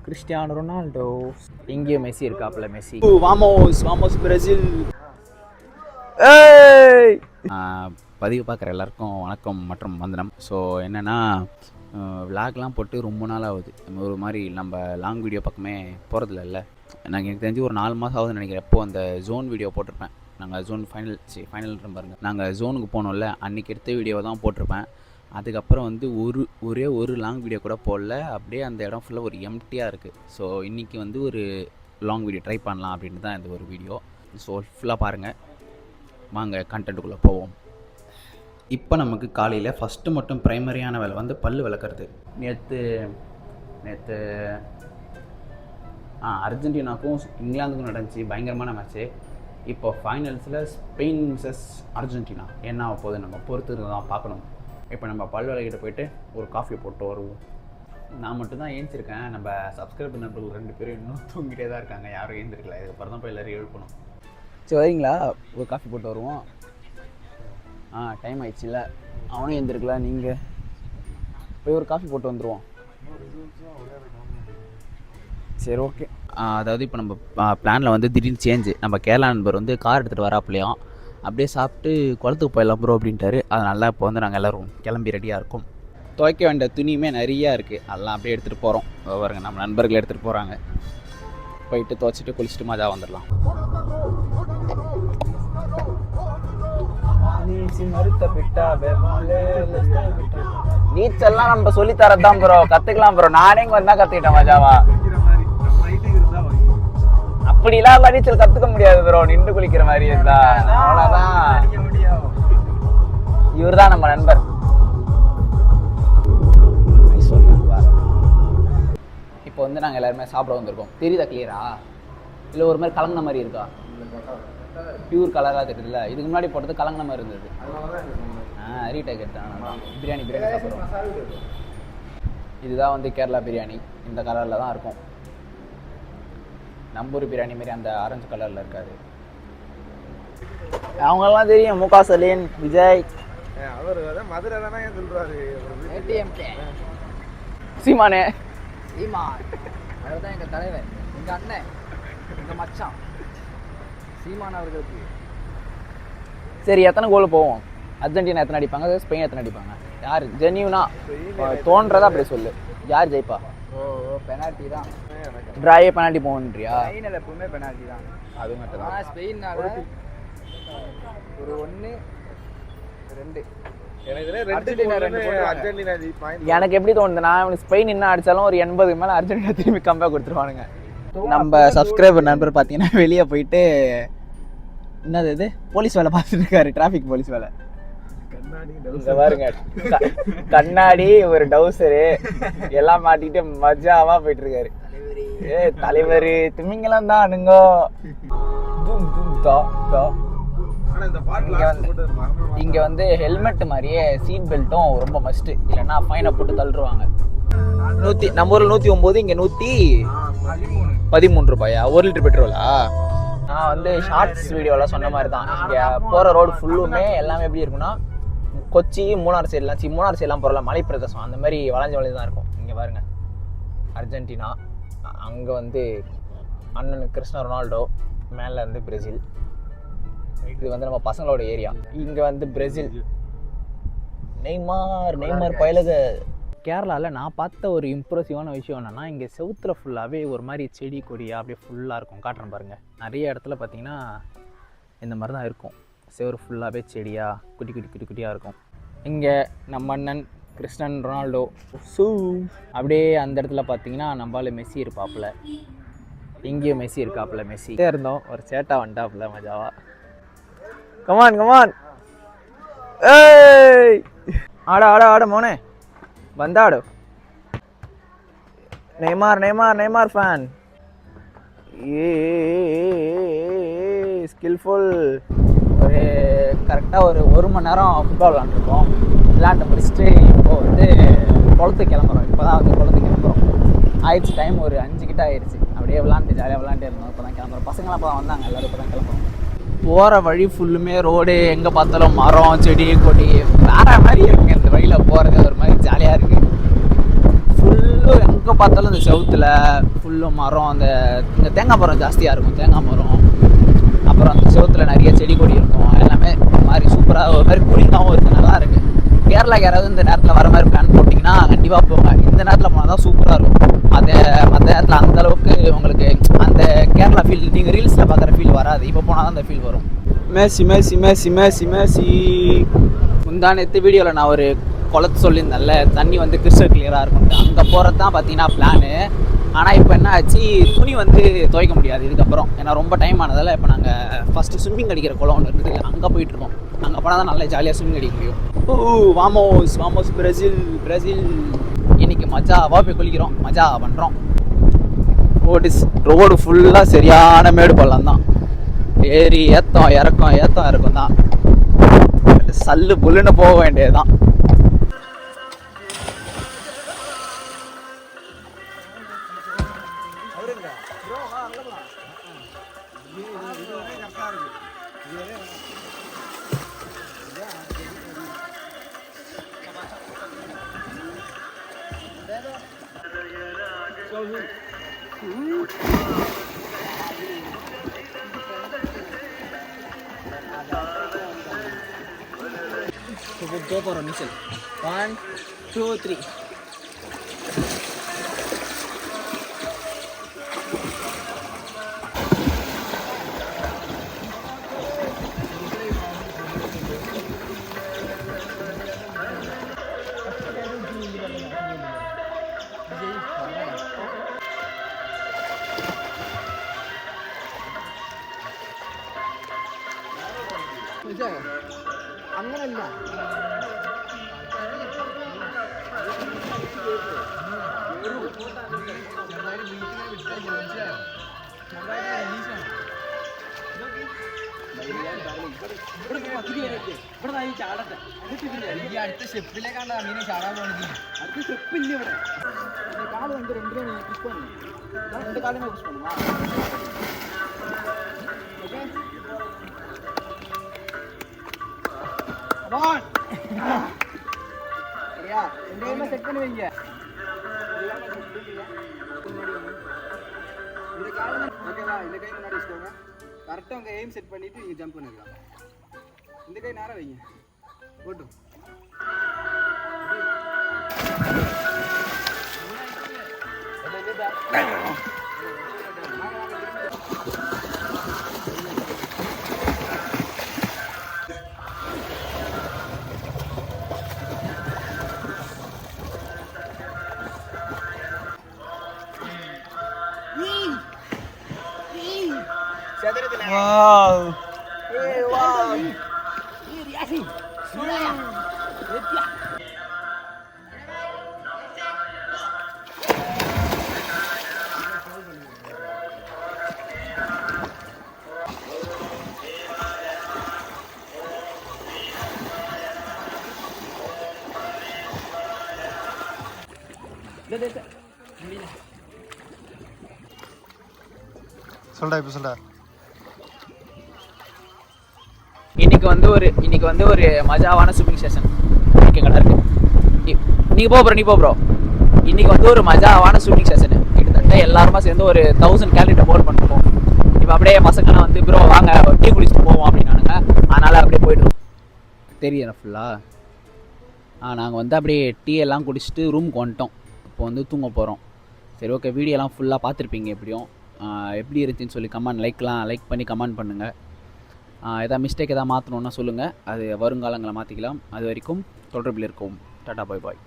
Cristiano Ronaldo. இங்கேயும் Messi இருக்காப்புல. Messi. வாமோஸ் Brazil. பதிவு பார்க்குற எல்லாருக்கும் வணக்கம் மற்றும் வந்தனம். ஸோ என்னென்னா விளாக்லாம் போட்டு ரொம்ப நாள் ஆகுது. ஒரு மாதிரி நம்ம லாங் வீடியோ பக்கமே போகிறதில்ல. நாங்கள் எனக்கு தெரிஞ்சு ஒரு 4 மாதம் ஆகுதுன்னு நினைக்கிறேன். எப்போ அந்த ஜோன் வீடியோ போட்டிருப்பேன். நாங்கள் ஜோன் ஃபைனல் பாருங்கள், நாங்கள் ஜோனுக்கு போனோம்ல, அன்றைக்கி எடுத்த வீடியோவை தான் போட்டிருப்பேன். அதுக்கப்புறம் வந்து ஒரே ஒரு லாங் வீடியோ கூட போடல. அப்படியே அந்த இடம் ஃபுல்லாக ஒரு எம்டியாக இருக்குது. ஸோ இன்றைக்கி வந்து ஒரு லாங் வீடியோ ட்ரை பண்ணலாம் அப்படின்னு தான் இந்த ஒரு வீடியோ. ஸோ ஃபுல்லாக பாருங்கள், வாங்க கண்டென்ட்டுக்குள்ளே போவோம். இப்போ நமக்கு காலையில் ஃபஸ்ட்டு மட்டும் ப்ரைமரியான வேலை வந்து பல் விளக்குறது. நேற்று அர்ஜென்டினாவுக்கும் இங்கிலாந்துக்கும் நடந்துச்சு, பயங்கரமான மேட்ச்சு. இப்போ ஃபைனல்ஸில் ஸ்பெயின் விசஸ் அர்ஜென்டினா என்ன ஆக போகுது நம்ம பொறுத்து தான் பார்க்கணும். இப்போ நம்ம பல் விளக்கிட்ட போயிட்டு ஒரு காஃபி போட்டு வருவோம். நான் மட்டும்தான் ஏஞ்சிருக்கேன். நம்ம சப்ஸ்கிரைபர் நம்பர்கள் 2 பேரும் இன்னும் தூங்கிட்டே தான் இருக்காங்க, யாரும் ஏந்திருக்கல. இதுக்கப்புறம் தான் போய் எல்லோரும் எழுப்பணும். சரி வரீங்களா? ஒரு காஃபி போட்டு வருவோம். டைம் ஆயிடுச்சுல்ல, அவனும் எழுந்திருக்கல. நீங்கள் போய் ஒரு காஃபி போட்டு வந்துடுவோம். சரி ஓகே. அதாவது இப்போ நம்ம பிளானில் வந்து திடீர்னு சேஞ்சு. நம்ம கேரளா நண்பர் வந்து கார் எடுத்துகிட்டு வராப்பிலையும், அப்படியே சாப்பிட்டு குளத்துக்கு போயிடலாம் ப்ரோ அப்படின்ட்டாரு. அதனால இப்போ வந்து நாங்கள் எல்லோரும் கிளம்பி ரெடியாக இருக்கோம். துவைக்க வேண்டிய துணியுமே நிறையா இருக்குது, அதெல்லாம் அப்படியே எடுத்துகிட்டு போகிறோம். பாருங்க, நம்ம நண்பர்கள் எடுத்துகிட்டு போகிறாங்க. போயிட்டு துவைச்சிட்டு குளிச்சுட்டு மஜா வந்துடலாம். நீச்சல்லாம் நம்ம சொல்லி தரதான் ப்ரோ, கத்துக்கலாம் ப்ரோ. நானே இங்க வந்தா கத்துக்கிட்டேன் மஜாவா. அப்படிலாம் நீச்சல் கத்துக்க முடியாது ப்ரோ, நின்று குளிக்கிற மாதிரி இருந்தா. அவ்வளவுதான். இவர் தான் நம்ம நண்பர். இப்போ வந்து நாங்கள் எல்லாருமே சாப்பிட வந்திருக்கோம். தெரியுதா கிளியரா? இல்லை ஒரு மாதிரி கலங்கின மாதிரி இருக்கா? பியூர் கலராக தெரியுதுல்ல. இதுக்கு முன்னாடி போட்டது கலங்கின மாதிரி இருந்தது. ரீடேக் எடுத்தான். பிரியாணி சாப்பிட்றோம். இதுதான் வந்து கேரளா பிரியாணி. இந்த கலரில் தான் இருக்கும். நம்பூர் பிரியாணி மாரி அந்த ஆரஞ்சு கலரில் இருக்காது. அவங்கெல்லாம் தெரியும், முக ஸ்டாலின், விஜய். அவர் மதுரை தானே சொல்கிறாரு. சீமானே. அவர் தான் எங்கள் தலைவர், எங்கள் அண்ணன், எங்கள் மச்சான் சீமான் அவர்களுக்கு. சரி, எத்தனை கோல் போவோம்? அர்ஜென்டினா எத்தனை அடிப்பாங்க, ஸ்பெயின் எத்தனை அடிப்பாங்க? யார் ஜென்யூனா தோன்றதா அப்படி சொல்லு. யார் ஜெயிப்பா? பெனால்ட்டி தான். டிராயே பெனால்ட்டி போகணுன்றியா? ஸ்பெயினில் எப்பவுமே பெனால்ட்டி தான். அது மட்டும் தான். ஸ்பெயின்னால ஒரு 1-2. எனக்கு எப்படி தோணுது, நான் ஸ்பெயின் என்ன அடித்தாலும் ஒரு 80 மேலே அர்ஜென்டினா திரும்பி கம்பேக் கொடுத்துருவானுங்க. நம்ம சப்ஸ்கிரைபர் நண்பர் பார்த்தீங்கன்னா வெளியே போயிட்டு என்னது இது போலீஸ் வேலை பார்த்துட்டு இருக்காரு, டிராஃபிக் போலீஸ் வேலை. பாருங்க, கண்ணாடி, ஒரு டவுசரு எல்லாம் மாட்டிட்டு மஜாவா போயிட்டு இருக்காரு. தலைவர் திமிங்கலாம் தானுங்க. இங்க வந்து ஹெல்மெட் மாதிரியே சீட் பெல்ட்டும் ரொம்ப மஸ்ட், இல்லைன்னா ஃபைனை போட்டு தள்ளுருவாங்க. நம்ம ஊரில் 109, இங்க 113 ரூபாயா 1 லிட்டர் பெட்ரோலா? நான் வந்து ஷார்ட்ஸ் வீடியோலாம் சொன்ன மாதிரி தான். இங்கே போகிற ரோடு ஃபுல்லுமே எல்லாமே எப்படி இருக்குன்னா, கொச்சி மூணார் சைட்லாம் போகிறலாம் மலை பிரதேசம் அந்த மாதிரி வளைஞ்சு தான் இருக்கும். இங்கே பாருங்க, அர்ஜென்டினா, அங்கே வந்து அண்ணன் கிறிஸ்டியானோ ரொனால்டோ, மேலே வந்து பிரேசில். இது வந்து நம்ம பசங்களோட ஏரியா. இங்கே வந்து பிரேசில், நெய்மார் பயலுக. கேரளாவில் நான் பார்த்த ஒரு இம்ப்ரெசிவான விஷயம் என்னென்னா, இங்கே செவுத்தில் ஃபுல்லாகவே ஒரு மாதிரி செடி கொடியாக அப்படியே ஃபுல்லாக இருக்கும். காட்டுறேன் பாருங்கள். நிறைய இடத்துல பார்த்திங்கன்னா இந்த மாதிரி தான் இருக்கும். செவரு ஃபுல்லாகவே செடியாக குட்டியாக இருக்கும். இங்கே நம்ம அண்ணன் கிறிஸ்டியானோ ரொனால்டோ அப்படியே அந்த இடத்துல பார்த்தீங்கன்னா நம்மளால மெஸ்ஸி இருப்பாப்புல. இங்கேயும் மெஸ்ஸி இருக்காப்புல. மெஸ்ஸி இருந்தோம், ஒரு சேட்டா வந்துட்டாப்புல மஜாவா. கமான் ஏய், ஆட மோனே, வந்தாடு. Neymar fan. ஸ்கில்ஃபுல். ஒரு கரெக்டாக ஒரு மணி நேரம் ஃபுட்பால் விளாண்டுருக்கோம். விளாண்டு முடிச்சுட்டு இப்போது வந்து குளத்துக்கு கிளம்புறோம். இப்போ தான் வந்து குளத்துக்கு கிளம்புறோம். ஆயிடுச்சு டைம், ஒரு 5 கிட்ட ஆயிடுச்சு. அப்படியே ஜாலியாக விளாண்டே இருந்தோம். இப்போ தான் கிளம்புறோம். பசங்களாம் இப்போ தான் வந்தாங்க, எல்லோரும் இப்போ தான் கிளம்புறோம். போகிற வழி ஃபுல்லுமே ரோடு, எங்கே பார்த்தாலும் மரம், செடி, கொடி, வேறு மாதிரி இருக்குங்க. இந்த வழியில் போகிறது ஒரு மாதிரி ஜாலியாக இருக்குது. ஃபுல்லாக ஃபுல்லும் எங்கே பார்த்தாலும் இந்த செவுத்தில் ஃபுல்லும் மரம், அந்த இங்கே தேங்காய் மரம் ஜாஸ்தியாக இருக்கும், தேங்காய் மரம். அப்புறம் அந்த செவுத்தில் நிறைய செடி கொடி இருக்கும். எல்லாமே ஒரு மாதிரி சூப்பராக ஒரு மாதிரி கூலிங்காகவும் இருக்குது, நல்லா இருக்குது. கேரளாக்கு யாராவது இந்த நேரத்தில் வர மாதிரி பிளான் போட்டிங்கன்னா கண்டிப்பாக போங்க. இந்த நேரத்தில் போனால் தான் சூப்பராக இருக்கும். மற்ற நேரத்தில் அந்தளவுக்கு உங்களுக்கு அந்த கேரளா ஃபீல் நீங்கள் ரீல்ஸில் பார்க்குற ஃபீல் வராது. இப்போ போனால் தான் அந்த ஃபீல் வரும். மேசி மேசி மேசி மேசி மேசி. முந்தானத்து வீடியோவில் நான் ஒரு குளத்து சொல்லியிருந்தேன்ல, தண்ணி வந்து கிறிஸ்டல் கிளியராக இருக்கும்ட்டு. அங்கே போகிறது தான் பார்த்தீங்கன்னா பிளானு. ஆனால் இப்போ என்ன ஆச்சு, துணி வந்து துவைக்க முடியாது இதுக்கப்புறம். ஏன்னா ரொம்ப டைம் ஆனதால் இப்போ நாங்கள் ஃபஸ்ட்டு ஸ்விம்மிங் அடிக்கிற குளம் ஒன்று இருக்குது, அங்கே போயிட்டுருக்கோம். அங்கே போனால் தான் நல்லா ஜாலியாக ஸ்விம்மிங் அடிக்க முடியும். வாமோஸ் வாமோஸ் பிரேசில் பிரேசில். இன்றைக்கி மஜாவாக போய் குளிக்கிறோம், மஜா பண்ணுறோம். ரோடு ஃபுல்லாக சரியான மேடு பள்ளம் தான். ஏறி ஏத்தம் இறக்கம் தான். சல்லு புல்லுன்னு போக வேண்டியது தான். Go for a missile. 1, 2, 3. അങ്ങനല്ല ഈ അടുത്ത സ്റ്റെപ്പിലേക്കാണ് മീനെ ചാടാൻ പോണത്. അടുത്ത സ്റ്റെപ്പില്ല ഇവിടെ. കാല് வந்து ரெண்டு புஷ் பண்ணு. ரெண்டு காலுமே புஷ் பண்ணுமா? ஓகே. Come on. சரியா? ரெண்டு கையுமே செட் பண்ணி வைங்க. இந்த கால ஓகேவா? இந்த கை முன்னாடி வச்சுக்கோங்க. கரெக்டாக உங்கள் எய்ம் செட் பண்ணிவிட்டு நீங்கள் ஜம்ப் பண்ணிக்கலாம். இந்த கை நேரம் வைங்க. போட்டு Wow. wow. சொல்டா இப்போ சொல்டா. இன்னைக்கு வந்து ஒரு மஜாவான ஸ்விம்மிங் செஷன் ஓகேங்களா இருக்கு. நீ போ ப்ரோ. இன்னைக்கு வந்து ஒரு மஜாவான ஸ்விம்மிங் செஷன். கிட்டத்தட்ட எல்லாருமா சேர்ந்து ஒரு 1000 கேலரிட்ட போல் பண்ணுவோம். இப்போ அப்படியே பசங்கலாம் வந்து ப்ரோ வாங்க டீ குடிச்சிட்டு போவோம் அப்படின்னானுங்க. அதனால் அப்படியே போய்ட்டு தெரியல ஃபுல்லாக. நாங்கள் வந்து அப்படியே டீ எல்லாம் குடிச்சிட்டு ரூமுக்கு வந்துட்டோம். இப்போ வந்து தூங்க போகிறோம். சரி ஓகே, வீடியோலாம் ஃபுல்லாக பார்த்துருப்பீங்க எப்படியும். எப்படி இருந்துச்சுன்னு சொல்லி லைக் பண்ணி கமெண்ட் பண்ணுங்கள். எதாவது மிஸ்டேக் எதாவது மாற்றணுன்னா சொல்லுங்கள், அது வருங்காலங்களை மாற்றிக்கலாம். அது வரைக்கும் தொடர்பில் இருக்கவும். டாடா பாய் பாய்.